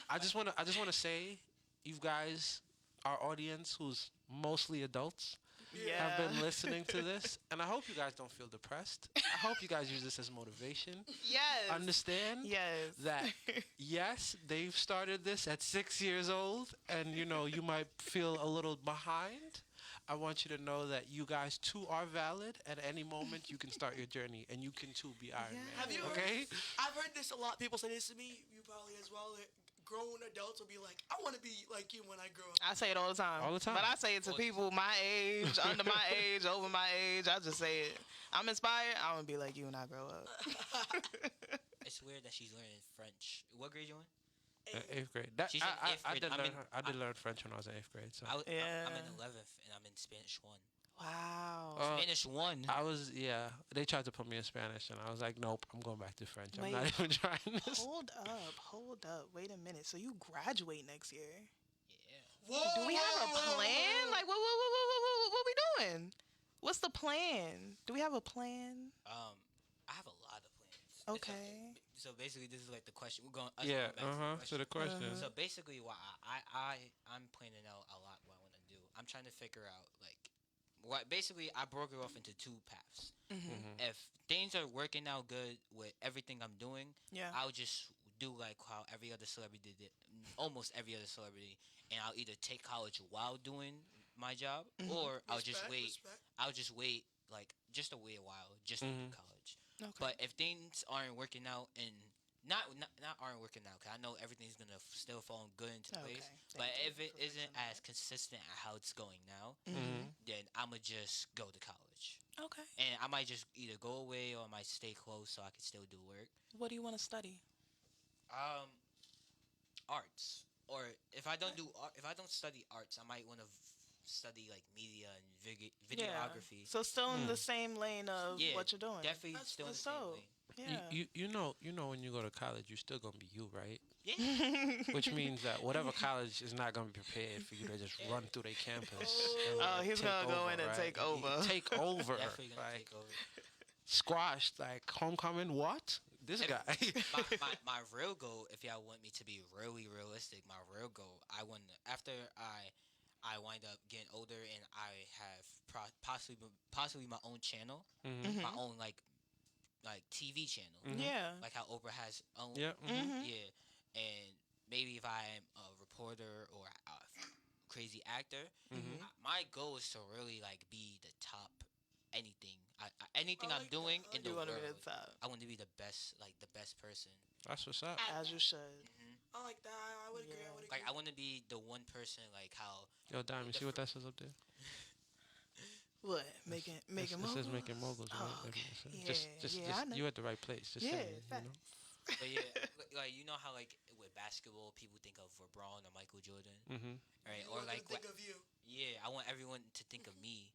I just wanna say, you guys, our audience, who's mostly adults, Yeah. have been listening to this, and I hope you guys don't feel depressed. I hope you guys use this as motivation. Yes. Understand Yes. that yes, they've started this at 6 years old, and you might feel a little behind. I want you to know that you guys too are valid. At any moment, you can start your journey, and you can too be Iron Man. Have you okay? I've heard this a lot. People say this to me. You probably as well. That grown adults will be like, I want to be like you when I grow up. I say it all the time. All the time. But I say it to people my age, under my age, over my age. I just say it. I'm inspired. I want to be like you when I grow up. It's weird that she's learning French. What grade you in? Eighth grade. That, She's in eighth I grade. did learn French when I was in eighth grade. So I'm Yeah. in 11th and I'm in Spanish 1. Wow. Spanish 1. I was They tried to put me in Spanish, and I was like, nope, I'm going back to French. I'm not Wait. even trying this. Hold up. Wait a minute. So you graduate next year? Yeah. Whoa! Do we have a plan? Like, what we doing? What's the plan? Do we have a plan? I have a lot of plans. Okay. So basically, this is like the question. We're going. Yeah. Going back To the question. So basically, what I'm planning out a lot. What I want to do. I'm trying to figure out like what. Basically, I broke it off into 2 paths. If things are working out good with everything I'm doing, Yeah. I'll just do like how every other celebrity did, almost every other celebrity, and I'll either take college while doing my job, or I'll just wait. I'll just wait, like just to wait a while, just to do college. Okay. But if things aren't working out and not aren't working out, cause I know everything's gonna still fall good into place. Okay. But Thank if it isn't as consistent at how it's going now, then I'ma just go to college, Okay. and I might just either go away or I might stay close so I can still do work. What do you want to study? Arts, or if I don't study arts, I might want to study like media and videography. So still in the same lane of Yeah, what you're doing. Definitely That's still in the what's same up. lane. Yeah. You know when you go to college, you're still gonna be you, right? Yeah. Which means that whatever college is not gonna be prepared for you to just run through their campus. and, Oh, like, he's take gonna go over, in and right? take over. Take over. Definitely gonna Like take over. squashed, like homecoming. What? This guy. my real goal, if y'all want me to be really realistic, my real goal, I want after I wind up getting older and I have possibly my own channel, my own like TV channel, Yeah. like how Oprah has own. Yeah. Yeah, and maybe if I am a reporter or a crazy actor, my goal is to really like be the top anything. Anything I I'm like doing that. in the You want world. to be the top, I want to be the best person. That's what's up. as you should. I like that. I would agree. Yeah. I would agree. Like I want to be the one person like how Yo, Dime, you see what that says up there? What? Making It says moguls? making moguls. Right? Oh, okay. Just, Yeah, I know. you at the right place. Just Yeah, saying, you facts. know? But yeah, like you know how like with basketball people think of LeBron or Michael Jordan, right? You Or want them like to think of you. yeah, I want everyone to think of me,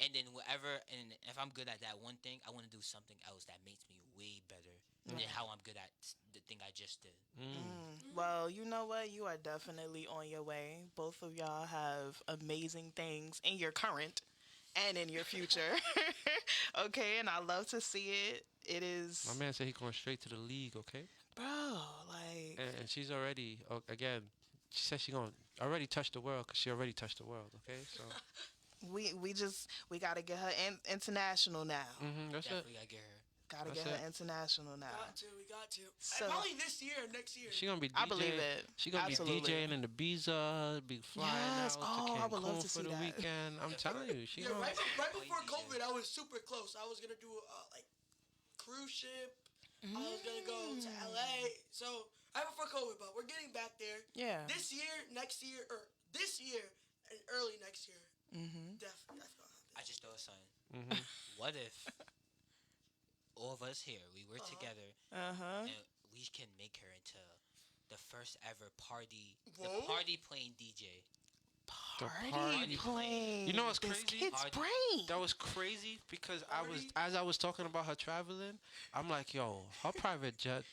and then and if I'm good at that one thing, I want to do something else that makes me way better than how I'm good at the thing I just did. Well, you know what? You are definitely on your way. Both of y'all have amazing things in your current and in your future. Okay, and I love to see it. It is, My man said he going straight to the league, okay? bro, like, And she's already, again, she said she going to already touch the world because she already touched the world, okay? So, we got to get her international now. that's it. Definitely, I get her. Got to That's get her it. international now. We got to. So- Probably this year, next year. She going to be DJing. I believe it. She going to be Absolutely. DJing in the Ibiza, be flying Yes. out Oh, to I would love Cancun to for see the that. weekend. I'm telling you, she Yeah, going right Oh, before you COVID, did. I was super close. I was gonna do like cruise ship. I was gonna go to LA. So right before COVID, but we're getting back there. Yeah. This year, next year, or this year and early next year. Definitely gonna happen. I just thought of something. What if all of us here we were together and we can make her into the first ever Whoa. party playing DJ? Party plane. You know what's This crazy? kid's Party. brain. That was crazy because Party. as I was talking about her traveling, I'm like, yo, her private jet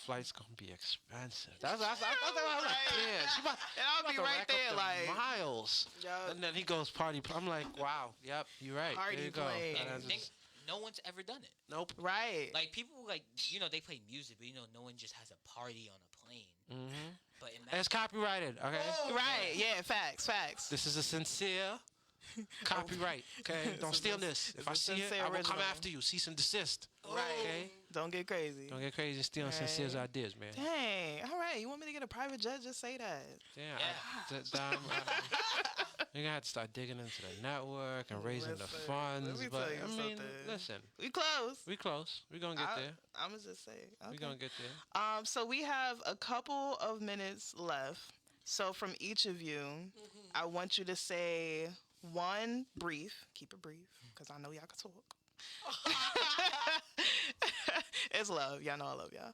flight's gonna be expensive. That's what I was like, yeah, she about, And I'll about be to right rack up there, the like, miles. Yup. And then he goes party. I'm like, wow, yep, you're right. Party there you go. plane. And I And just- no one's ever done it. nope. Right. Like people like they play music, but no one just has a party on a plane. But And it's copyrighted. Okay. Oh, Right. Yeah. Facts. This is a sincere Copyright. Okay, don't steal this. If I a see it, sincere I will come original. after you. Cease and desist. Right. Okay. Don't get crazy. Don't get crazy stealing Sincere's Right. ideas, man. Dang. All right. You want me to get a private jet? Just say that. Yeah. Yeah. You're gonna have to start digging into the network and raising the Listen, funds. let me But tell you I mean, something. listen, We close. we close. We gonna get there. I'm gonna just say. Okay. We gonna get there. So we have a couple of minutes left. So from each of you, I want you to say one brief. Keep it brief, because I know y'all can talk. It's love. Y'all know I love y'all.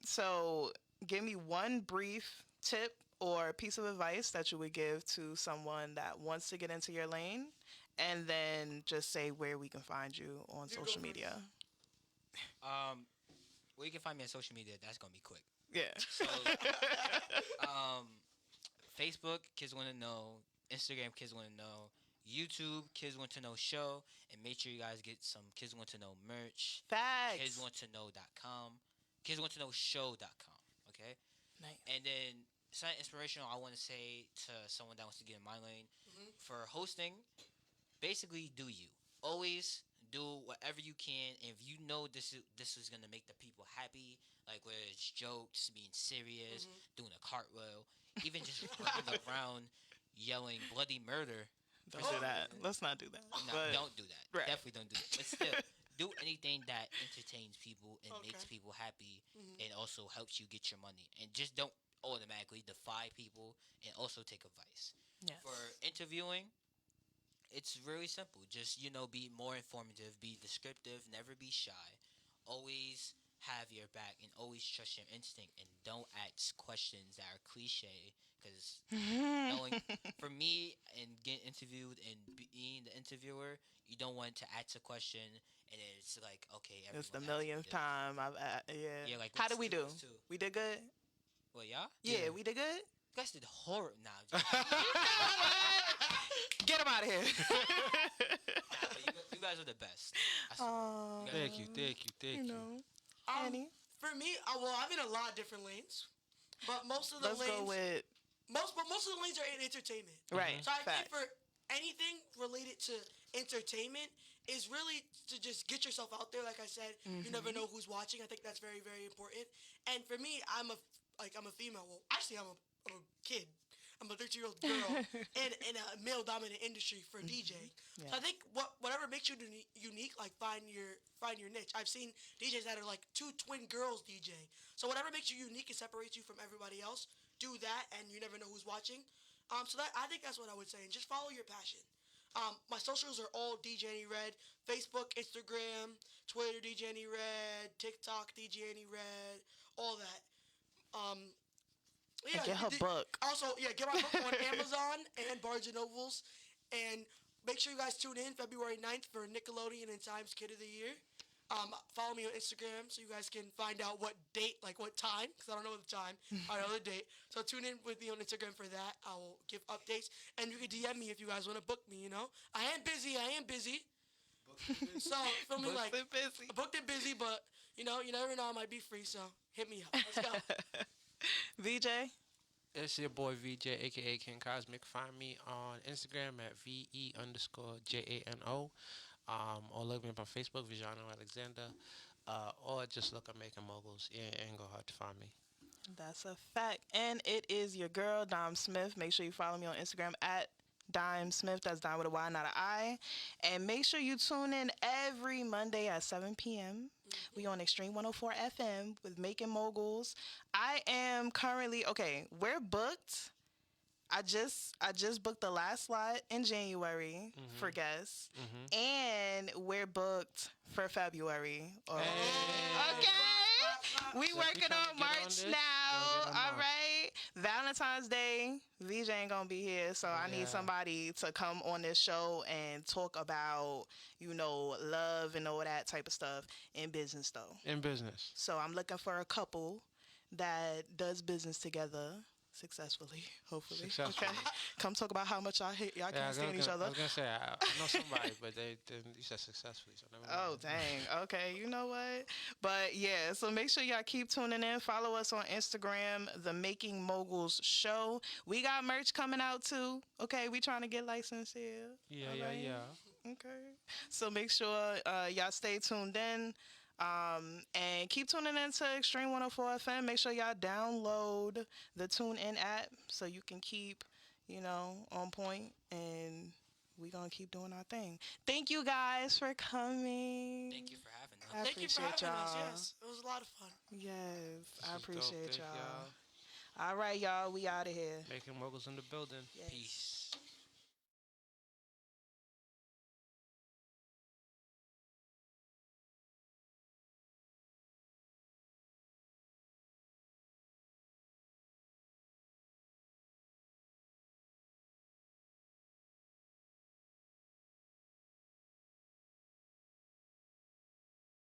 So give me one brief tip or piece of advice that you would give to someone that wants to get into your lane, and then just say where we can find you on You go social first. media. Well, you can find me on social media. That's gonna be quick. Yeah. So, Facebook, kids want to know. Instagram, kids want to know. YouTube, kids want to know show, and make sure you guys get some kids want to know merch. Facts. Kidswanttoknow.com. Kidswanttoknowshow.com. Okay. Nice. And then something inspirational I want to say to someone that wants to get in my lane for hosting. Basically, do you always do whatever you can, and if you know this is gonna make the people happy, like whether it's jokes, being serious, doing a cartwheel, even just running around yelling bloody murder. Don't do that. Let's not do that. No, But- don't do that. Right. Definitely don't do that. But still, do anything that entertains people and makes Okay. people happy, and also helps you get your money. And just don't automatically defy people, and also take advice. Yes. For interviewing, it's really simple. Just, be more informative, be descriptive, never be shy. Always have your back and always trust your instinct, and don't ask questions that are cliche, because knowing for me and getting interviewed and being the interviewer, you don't want to ask a question and it's like, okay, It's the everyone asks millionth this. time yeah. Yeah, like How what's did we two do? plus two? We did good. Well, yeah, Yeah, we did good. you guys did horrible. Nah, Get him out of here. but you guys are the best. I swear. Oh, You guys Thank are- you. Thank you. Thank you you. know. Um, Annie, For me, I'm in a lot of different lanes, but most of the let's lanes, go with most of the lanes are in entertainment. right. So I think Fact. for anything related to entertainment is really to just get yourself out there. Like I said, you never know who's watching. I think that's very, very important. And for me, I'm a female. Well, actually, I'm a kid. I'm a 13-year-old girl in a male-dominant industry for DJ. Yeah. So I think whatever makes you unique, like find your niche. I've seen DJs that are like two twin girls DJ. So whatever makes you unique and separates you from everybody else, do that, and you never know who's watching. So that I think that's what I would say, and just follow your passion. My socials are all DJ Any Red, Facebook, Instagram, Twitter, DJ Any Red, TikTok, DJ Any Red, all that. Yeah, Get her book. Also, get my book on Amazon and Barnes and Nobles, and make sure you guys tune in February 9th for Nickelodeon and Times Kid of the Year. Follow me on Instagram so you guys can find out what date, like what time, because I don't know the time. I know the date. So tune in with me on Instagram for that. I will give updates, and you can DM me if you guys want to book me. I am busy. So feel me, like Booked and busy. booked and busy, but you never know, I might be free. So hit me up. Let's go. VJ. It's your boy VJ, aka King Cosmic. Find me on Instagram at VE_JANO. Or look me up on Facebook, Vijano Alexander. Or just look up Making Moguls. It ain't go hard to find me. That's a fact. And it is your girl, Dime Smith. Make sure you follow me on Instagram at Dime Smith. That's Dime with a Y, not an I. And make sure you tune in every Monday at 7 p.m. We on Extreme 104 FM with Making Moguls. I am currently, we're booked. I just booked the last slot in January for guests. And we're booked for February. Okay. We So if you working tryna on get on March this, now. go get on All March. right. Valentine's Day, VJ ain't gonna be here, so I Yeah. need somebody to come on this show and talk about, love and all that type of stuff in business though. In business. So I'm looking for a couple that does business together successfully, hopefully. Successfully. Okay. Come talk about how much y'all hate. Y'all Yeah, can't stand each other. I was gonna say I know somebody, but they you said successfully, so never mind. Oh, dang. Okay, you know what? But yeah, so make sure y'all keep tuning in. Follow us on Instagram, The Making Moguls Show. We got merch coming out too. Okay, we trying to get licensed here. Yeah, All yeah, right? yeah. Okay. So make sure y'all stay tuned in. And keep tuning in to Extreme 104 FM. Make sure y'all download the TuneIn app so you can keep, on point. And we going to keep doing our thing. Thank you guys for coming. Thank you for having us. I Thank you for appreciate having us. y'all. Yes, it was a lot of fun. Yes, I This is dope. appreciate Thank y'all. All right, y'all. We out of here. Making Moguls in the building. Yes. Peace.